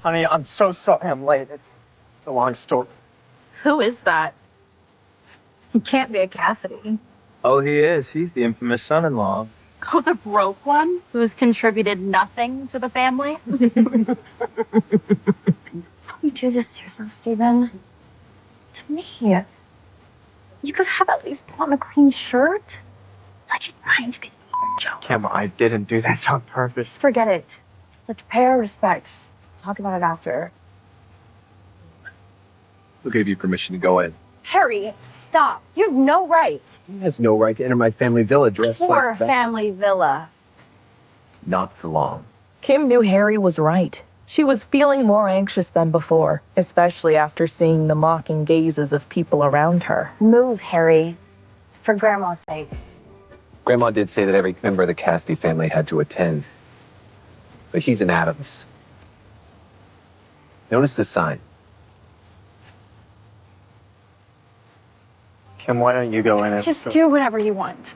Honey, I'm so sorry I'm late. It's a long story. Who is that? He can't be a Cassidy. Oh, he is. He's the infamous son-in-law. Oh, the broke one who's contributed nothing to the family? You do this to yourself, Steven. To me. You could have at least put on a clean shirt. It's like you're trying to be jealous. Kim, I didn't do this on purpose. Just forget it. Let's pay our respects. Talk about it after. Who gave you permission to go in? Harry, stop. You have no right. He has no right to enter my family villa dressed Poor like that. family villa. Not for long. Kim knew Harry was right. She was feeling more anxious than before, especially after seeing the mocking gazes of people around her. Move, Harry. For Grandma's sake. Grandma did say that every member of the Cassidy family had to attend. But he's an Adams. Notice the sign. Kim, why don't you go in and... Just do whatever you want.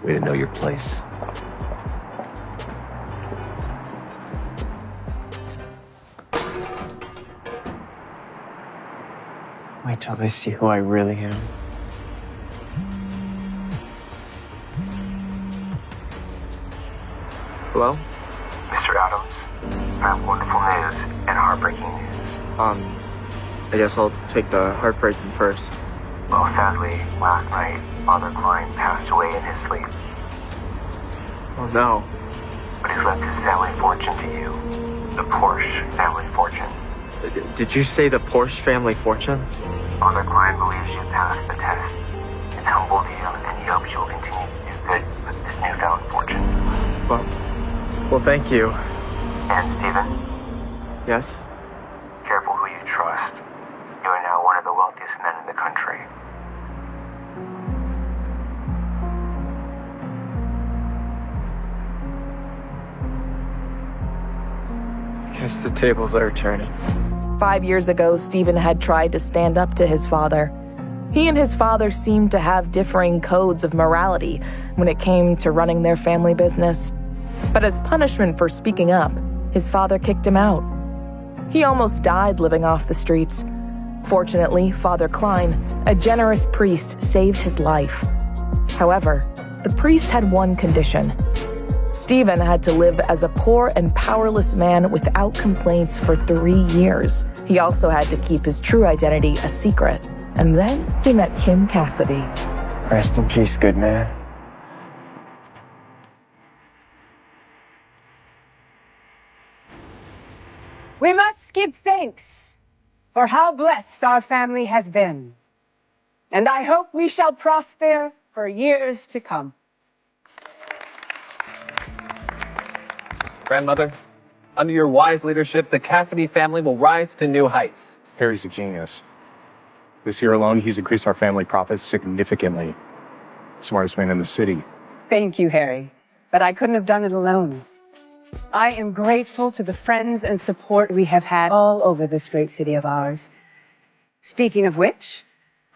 Way to know your place. Wait till they see who I really am. Hello? Mr. Adams, I have wonderful news and heartbreaking news. I guess I'll take the heartbreaking first. Well, sadly, last night, Father Klein passed away in his sleep, Oh, no. but he's left his family fortune to you. The Porsche family fortune. Did you say the Porsche family fortune? Father Klein believes you passed the test. It's humbled you, and he hopes you'll continue to do good with this newfound fortune. Well, thank you. And, Stephen, Yes? careful who you trust. You are now one of the wealthiest men in the country. Guess the tables are turning. 5 years ago, Stephen had tried to stand up to his father. He and his father seemed to have differing codes of morality when it came to running their family business. But as punishment for speaking up, his father kicked him out. He almost died living off the streets. Fortunately, Father Klein, a generous priest, saved his life. However, the priest had one condition. Stephen had to live as a poor and powerless man without complaints for 3 years. He also had to keep his true identity a secret. And then he met Kim Cassidy. Rest in peace, good man. We must give thanks for how blessed our family has been. And I hope we shall prosper for years to come. Grandmother, under your wise leadership, the Cassidy family will rise to new heights. Harry's a genius. This year alone, he's increased our family profits significantly. Smartest man in the city. Thank you, Harry. But I couldn't have done it alone. I am grateful to the friends and support we have had all over this great city of ours. Speaking of which,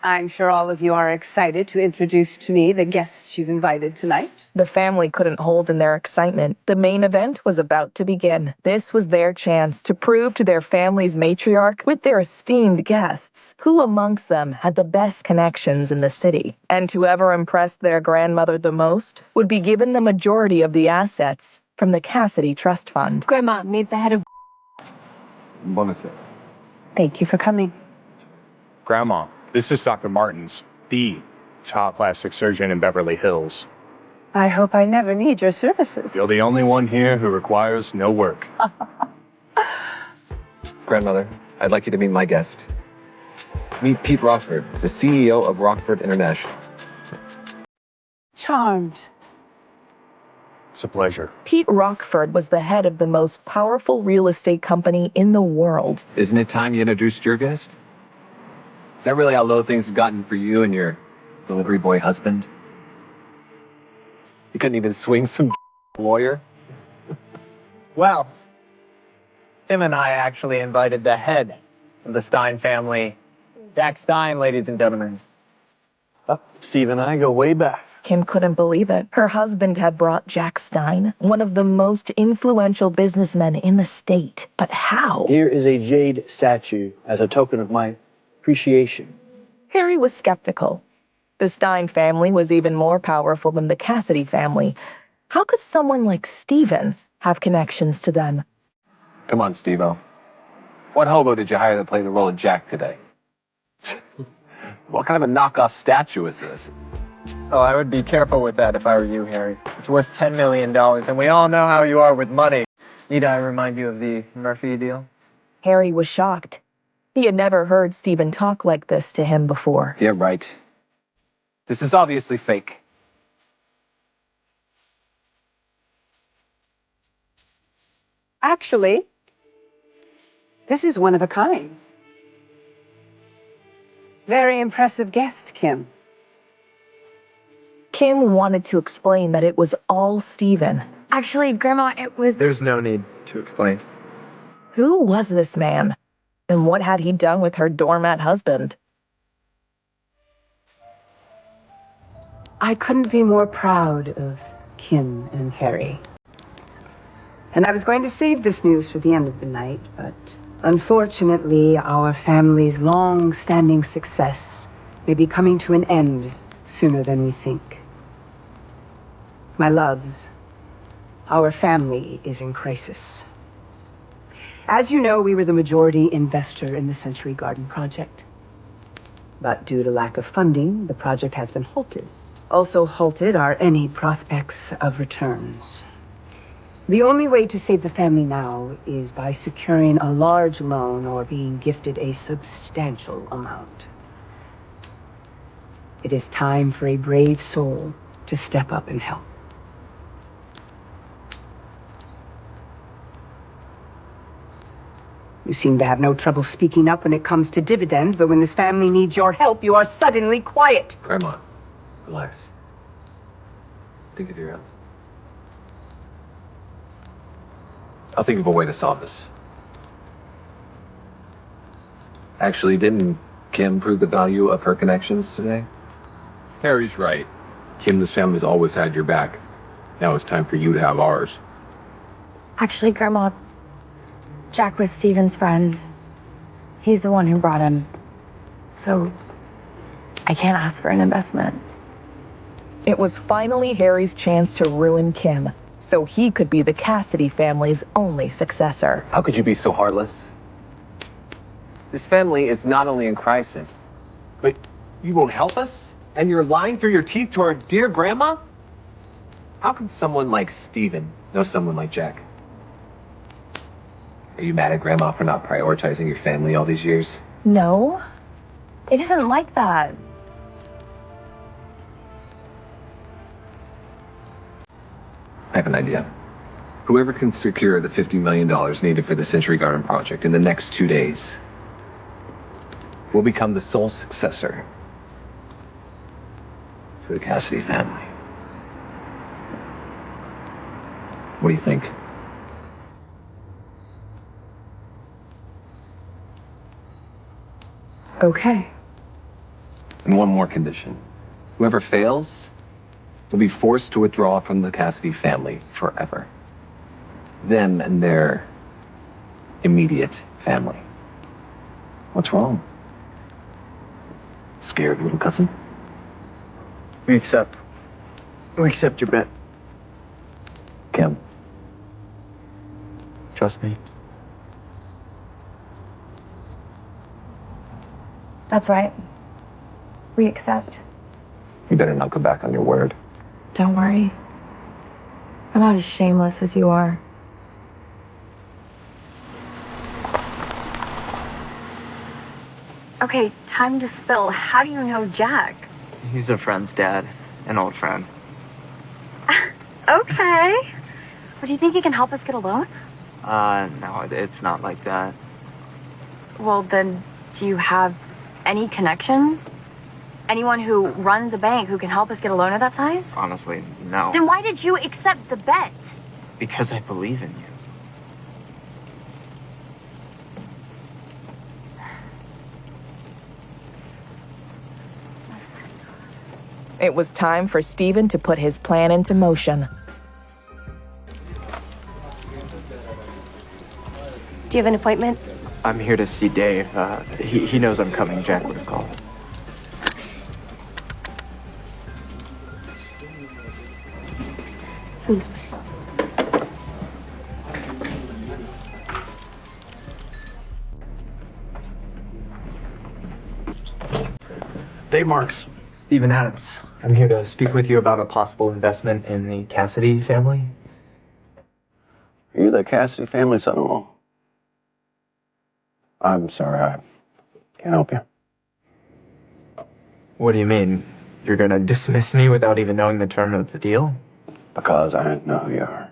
I'm sure all of you are excited to introduce to me the guests you've invited tonight. The family couldn't hold in their excitement. The main event was about to begin. This was their chance to prove to their family's matriarch with their esteemed guests who amongst them had the best connections in the city. And whoever impressed their grandmother the most would be given the majority of the assets from the Cassidy Trust Fund. Grandma, meet the head of... Bonnet. Thank you for coming. Grandma, this is Dr. Martins, the top plastic surgeon in Beverly Hills. I hope I never need your services. You're the only one here who requires no work. Grandmother, I'd like you to meet my guest. Meet Pete Rockford, the CEO of Rockford International. Charmed. It's a pleasure. Pete Rockford was the head of the most powerful real estate company in the world. Isn't it time you introduced your guest? Is that really how low things have gotten for you and your delivery boy husband? You couldn't even swing some lawyer? Well, Tim and I actually invited the head of the Stein family, Jack Stein, ladies and gentlemen. Steve and I go way back. Kim couldn't believe it. Her husband had brought Jack Stein, one of the most influential businessmen in the state. But how? Here is a jade statue as a token of my appreciation. Harry was skeptical. The Stein family was even more powerful than the Cassidy family. How could someone like Stephen have connections to them? Come on, Steve-O. What hobo did you hire to play the role of Jack today? What kind of a knockoff statue is this? Oh, I would be careful with that if I were you, Harry. It's worth $10 million, and we all know how you are with money. Need I remind you of the Murphy deal? Harry was shocked. He had never heard Stephen talk like this to him before. Yeah, right. This is obviously fake. Actually, this is one of a kind. Very impressive guest, Kim. Kim wanted to explain that it was all Stephen. Actually, Grandma, it was... There's no need to explain. Who was this man? And what had he done with her doormat husband? I couldn't be more proud of Kim and Harry. And I was going to save this news for the end of the night, but unfortunately, our family's long-standing success may be coming to an end sooner than we think. My loves, our family is in crisis. As you know, we were the majority investor in the Century Garden project. But due to lack of funding, the project has been halted. Also halted are any prospects of returns. The only way to save the family now is by securing a large loan or being gifted a substantial amount. It is time for a brave soul to step up and help. You seem to have no trouble speaking up when it comes to dividends, but when this family needs your help, you are suddenly quiet. Grandma, relax. Think of your health. I'll think of a way to solve this. Actually, didn't Kim prove the value of her connections today? Harry's right. Kim, this family's always had your back. Now it's time for you to have ours. Actually, Grandma, Jack was Stephen's friend. He's the one who brought him. So, I can't ask for an investment. It was finally Harry's chance to ruin Kim, so he could be the Cassidy family's only successor. How could you be so heartless? This family is not only in crisis, but you won't help us? And you're lying through your teeth to our dear grandma? How can someone like Stephen know someone like Jack? Are you mad at Grandma for not prioritizing your family all these years? No, it isn't like that. I have an idea. Whoever can secure the $50 million needed for the Century Garden project in the next 2 days will become the sole successor to the Cassidy family. What do you think? Okay. And one more condition. Whoever fails will be forced to withdraw from the Cassidy family forever. Them and their immediate family. What's wrong? Scared, little cousin? We accept. We accept your bet. Kim. Trust me. That's right. We accept. You better not go back on your word. Don't worry. I'm not as shameless as you are. Okay, time to spill. How do you know Jack? He's a friend's dad, an old friend. Okay. Well, do you think he can help us get a loan? No, it's not like that. Well, then, do you have any connections? Anyone who runs a bank who can help us get a loan of that size? Honestly, no. Then why did you accept the bet? Because I believe in you. It was time for Stephen to put his plan into motion. Do you have an appointment? I'm here to see Dave. He knows I'm coming. Jack would have called. Dave Marks. Stephen Adams. I'm here to speak with you about a possible investment in the Cassidy family. Are you the Cassidy family son-in-law? I'm sorry, I can't help you. What do you mean? You're gonna dismiss me without even knowing the term of the deal? Because I know who you are.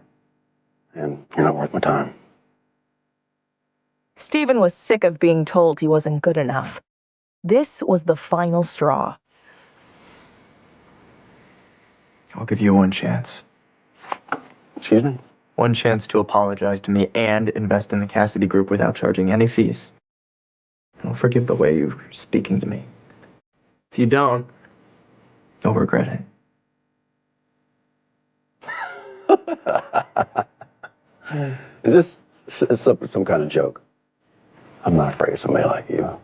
And you're not worth my time. Stephen was sick of being told he wasn't good enough. This was the final straw. I'll give you one chance. Excuse me? One chance to apologize to me and invest in the Cassidy Group without charging any fees. I'll forgive the way you're speaking to me. If you don't, you'll regret it. Is this some kind of joke? I'm not afraid of somebody like you.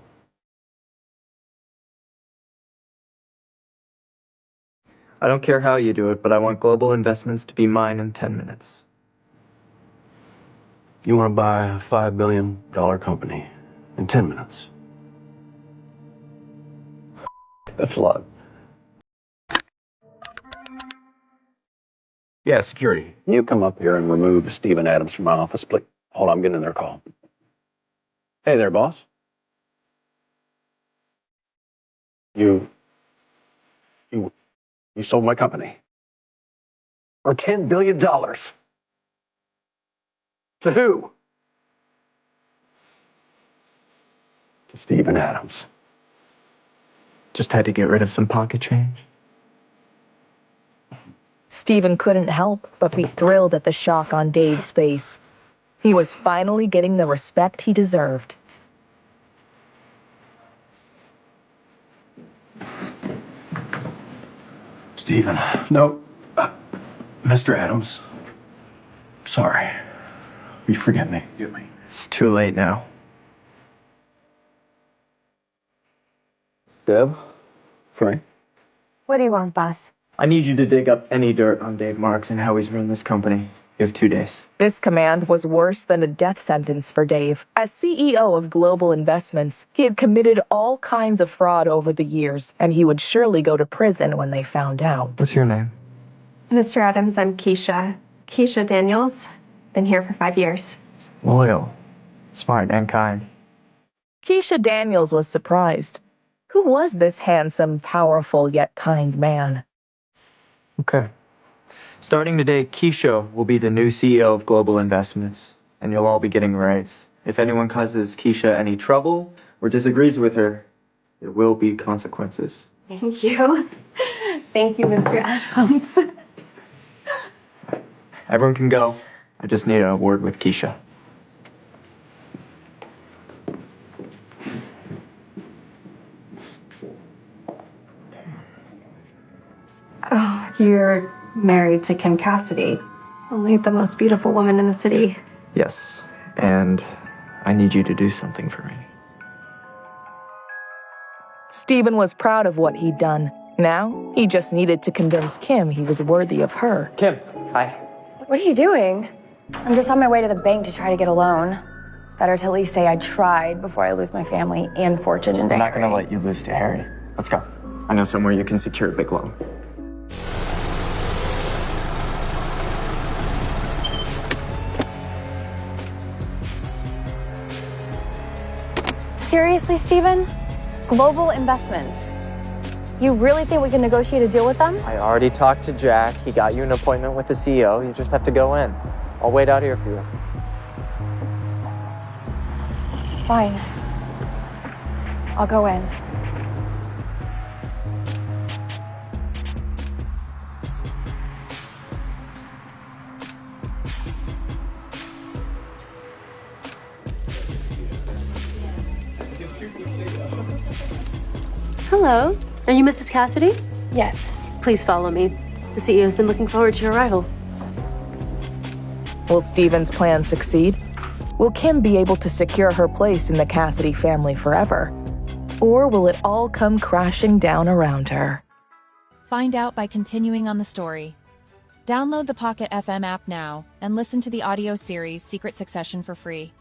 I don't care how you do it, but I want Global Investments to be mine in 10 minutes. You want to buy a $5 billion company in 10 minutes? Good luck. Yeah, security. Can you come up here and remove Stephen Adams from my office, please? Hold on, I'm getting in their call. Hey there, boss. You sold my company for $10 billion. To who? To Stephen Adams. Just had to get rid of some pocket change. Stephen couldn't help but be thrilled at the shock on Dave's face. He was finally getting the respect he deserved. Stephen. No. Mr. Adams. Sorry. You forget me. Forgive me. It's too late now. Deb? Frank? What do you want, boss? I need you to dig up any dirt on Dave Marks and how he's run this company. You have 2 days. This command was worse than a death sentence for Dave. As CEO of Global Investments, he had committed all kinds of fraud over the years, and he would surely go to prison when they found out. What's your name? Mr. Adams, I'm Keisha. Keisha Daniels. Been here for 5 years. Loyal, smart, and kind. Keisha Daniels was surprised. Who was this handsome, powerful, yet kind man? Okay. Starting today, Keisha will be the new CEO of Global Investments, and you'll all be getting a raise. If anyone causes Keisha any trouble or disagrees with her, there will be consequences. Thank you. Thank you, Mr. Adams. Everyone can go. I just need a word with Keisha. Oh, you're married to Kim Cassidy. Only the most beautiful woman in the city. Yes, and I need you to do something for me. Stephen was proud of what he'd done. Now, he just needed to convince Kim he was worthy of her. Kim, hi. What are you doing? I'm just on my way to the bank to try to get a loan. Better to at least say I tried before I lose my family and fortune to I'm not Harry. gonna let you lose to Harry. Let's go. I know somewhere you can secure a big loan. Seriously, Stephen? Global Investments. You really think we can negotiate a deal with them? I already talked to Jack. He got you an appointment with the CEO. You just have to go in. I'll wait out here for you. Fine. I'll go in. Hello. Are you Mrs. Cassidy? Yes. Please follow me. The CEO's been looking forward to your arrival. Will Steven's plan succeed? Will Kim be able to secure her place in the Cassidy family forever? Or will it all come crashing down around her? Find out by continuing on the story. Download the Pocket FM app now and listen to the audio series Secret Succession for free.